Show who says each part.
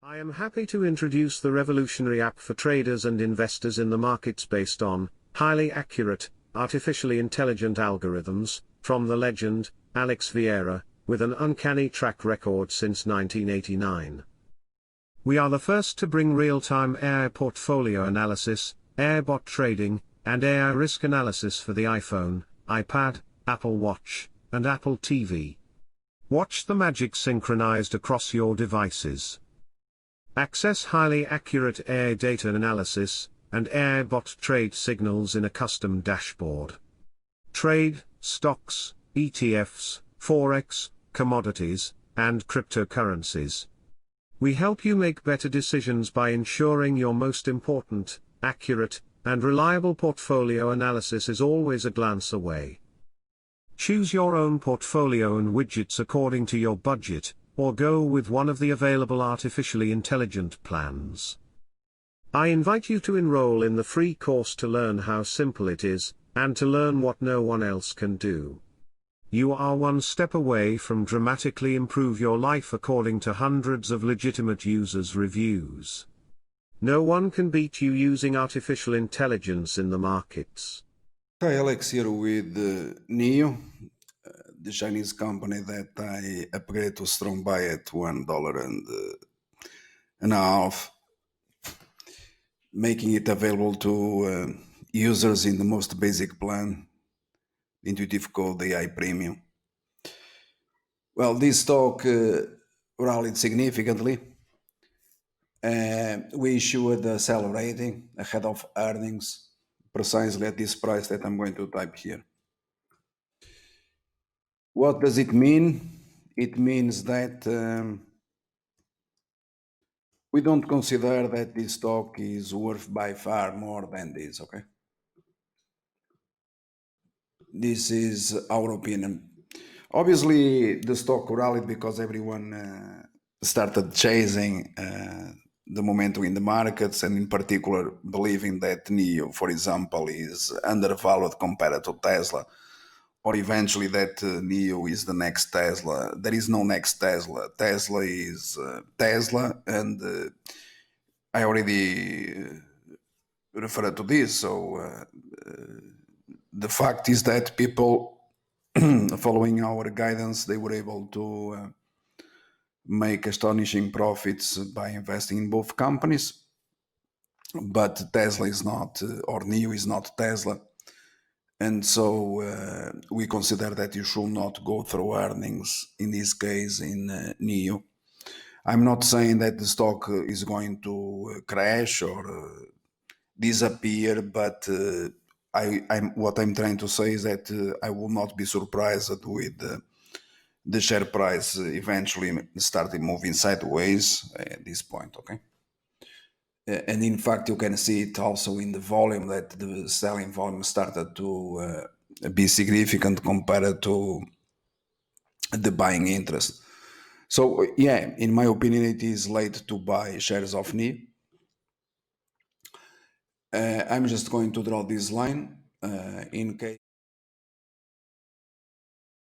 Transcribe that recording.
Speaker 1: I am happy to introduce the revolutionary app for traders and investors in the markets based on highly accurate, artificially intelligent algorithms from the legend, Alex Vieira, with an uncanny track record since 1989. We are the first to bring real-time AI portfolio analysis, AI bot trading, and AI risk analysis for the iPhone, iPad, Apple Watch, and Apple TV. Watch the magic synchronized across your devices. Access highly accurate AI data analysis, and AI bot trade signals in a custom dashboard. Trade, stocks, ETFs, Forex, commodities, and cryptocurrencies. We help you make better decisions by ensuring your most important, accurate, and reliable portfolio analysis is always a glance away. Choose your own portfolio and widgets according to your budget, or go with one of the available artificially intelligent plans. I invite you to enroll in the free course to learn how simple it is, and to learn what no one else can do. You are one step away from dramatically improve your life according to hundreds of legitimate users' reviews. No one can beat you using artificial intelligence in the markets.
Speaker 2: Hi, Alex here with NIO, the Chinese company that I upgraded to strong buy at $1.50, making it available to users in the most basic plan, intuitive code AI Premium. Well, this stock rallied significantly. We issued a sell rating ahead of earnings, precisely at this price that I'm going to type here. What does it mean? It means that we don't consider that this stock is worth by far more than this, okay? This is our opinion. Obviously, the stock rallied because everyone started chasing the momentum in the markets, and in particular believing that NIO, for example, is undervalued compared to Tesla, or eventually that NIO is the next Tesla. There is no next Tesla. Tesla is Tesla, and I already referred to this. So the fact is that people following our guidance, they were able to make astonishing profits by investing in both companies. But Tesla is not, or NIO is not Tesla. And so we consider that you should not go through earnings, in this case in NIO. I'm not saying that the stock is going to crash or disappear, but what I'm trying to say is that I will not be surprised with the share price eventually starting moving sideways at this point, okay? And in fact, you can see it also in the volume, that the selling volume started to be significant compared to the buying interest. So yeah, in my opinion, it is late to buy shares of NIO. I'm just going to draw this line in case